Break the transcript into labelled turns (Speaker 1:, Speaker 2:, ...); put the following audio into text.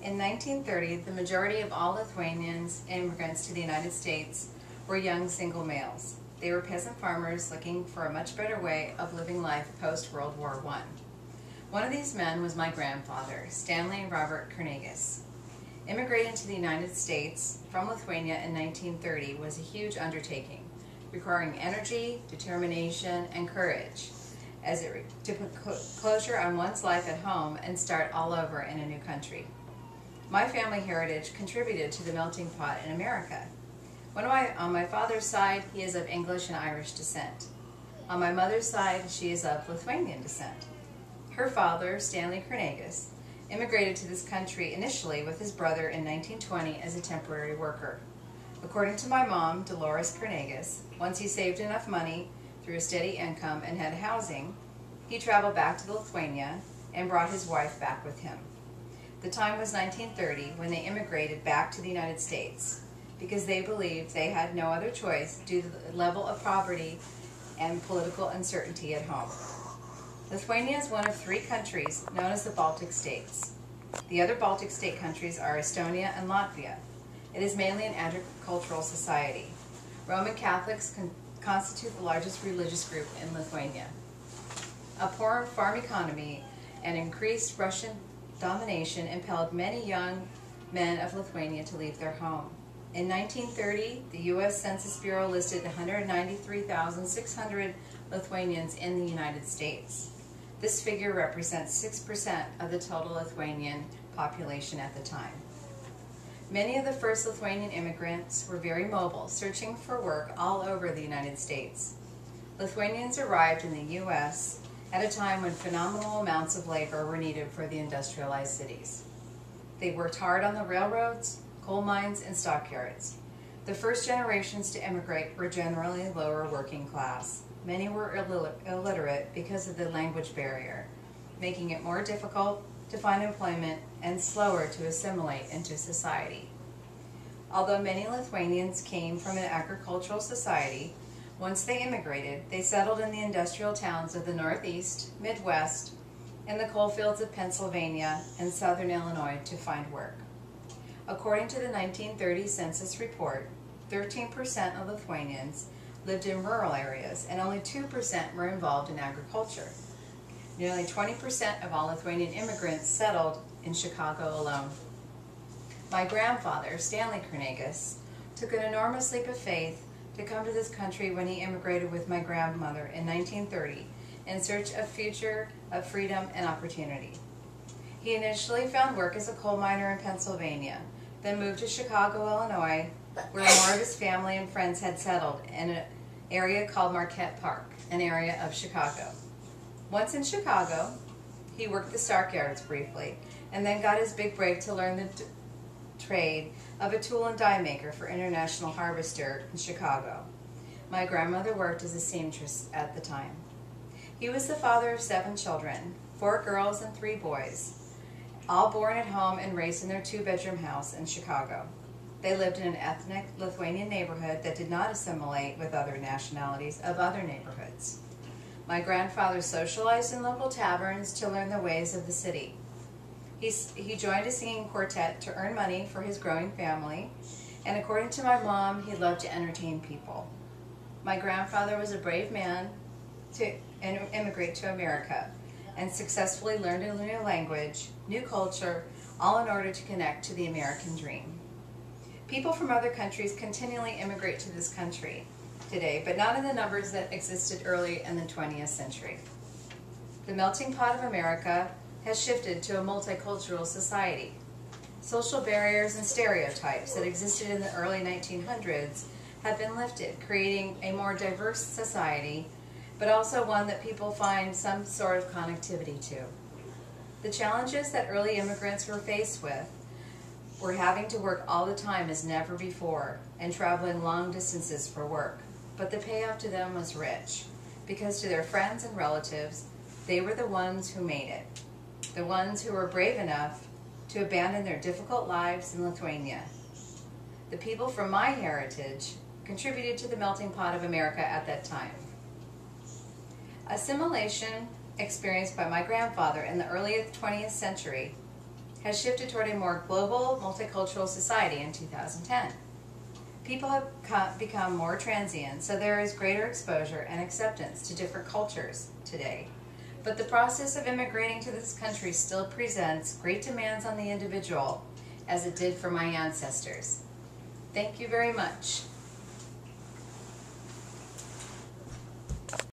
Speaker 1: In 1930, the majority of all Lithuanians immigrants to the United States were young single males. They were peasant farmers looking for a much better way of living life post-World War I. One of these men was my grandfather, Stanley Robert Kernagis. Immigrating to the United States from Lithuania in 1930 was a huge undertaking, requiring energy, determination, and courage to put closure on one's life at home and start all over in a new country. My family heritage contributed to the melting pot in America. On my father's side, he is of English and Irish descent. On my mother's side, she is of Lithuanian descent. Her father, Stanley Kernagis, immigrated to this country initially with his brother in 1920 as a temporary worker. According to my mom, Dolores Kernagis, once he saved enough money through a steady income and had housing, he traveled back to Lithuania and brought his wife back with him. The time was 1930 when they immigrated back to the United States because they believed they had no other choice due to the level of poverty and political uncertainty at home. Lithuania is one of 3 countries known as the Baltic states. The other Baltic state countries are Estonia and Latvia. It is mainly an agricultural society. Roman Catholics constitute the largest religious group in Lithuania. A poor farm economy and increased Russian domination impelled many young men of Lithuania to leave their home. In 1930, the U.S. Census Bureau listed 193,600 Lithuanians in the United States. This figure represents 6% of the total Lithuanian population at the time. Many of the first Lithuanian immigrants were very mobile, searching for work all over the United States. Lithuanians arrived in the U.S. at a time when phenomenal amounts of labor were needed for the industrialized cities. They worked hard on the railroads, coal mines, and stockyards. The first generations to immigrate were generally lower working class. Many were illiterate because of the language barrier, making it more difficult to find employment and slower to assimilate into society. Although many Lithuanians came from an agricultural society, once they immigrated, they settled in the industrial towns of the Northeast, Midwest, and the coal fields of Pennsylvania and southern Illinois to find work. According to the 1930 census report, 13% of Lithuanians lived in rural areas and only 2% were involved in agriculture. Nearly 20% of all Lithuanian immigrants settled in Chicago alone. My grandfather, Stanley Kernagis, took an enormous leap of faith to come to this country when he immigrated with my grandmother in 1930 in search of a future of freedom and opportunity. He initially found work as a coal miner in Pennsylvania, then moved to Chicago, Illinois, where more of his family and friends had settled in an area called Marquette Park, an area of Chicago. Once in Chicago, he worked the stockyards briefly, and then got his big break to learn the trade of a tool and die maker for International Harvester in Chicago. My grandmother worked as a seamstress at the time. He was the father of 7 children, 4 girls and 3 boys, all born at home and raised in their 2-bedroom house in Chicago. They lived in an ethnic Lithuanian neighborhood that did not assimilate with other nationalities of other neighborhoods. My grandfather socialized in local taverns to learn the ways of the city. He joined a singing quartet to earn money for his growing family, and according to my mom, he loved to entertain people. My grandfather was a brave man to immigrate to America and successfully learned a new language, new culture, all in order to connect to the American dream. People from other countries continually immigrate to this country today, but not in the numbers that existed early in the 20th century. The melting pot of America has shifted to a multicultural society. Social barriers and stereotypes that existed in the early 1900s have been lifted, creating a more diverse society, but also one that people find some sort of connectivity to. The challenges that early immigrants were faced with were having to work all the time as never before and traveling long distances for work. But the payoff to them was rich, because to their friends and relatives, they were the ones who made it, the ones who were brave enough to abandon their difficult lives in Lithuania. The people from my heritage contributed to the melting pot of America at that time. Assimilation experienced by my grandfather in the early 20th century has shifted toward a more global, multicultural society in 2010. People have become more transient, so there is greater exposure and acceptance to different cultures today. But the process of immigrating to this country still presents great demands on the individual, as it did for my ancestors. Thank you very much.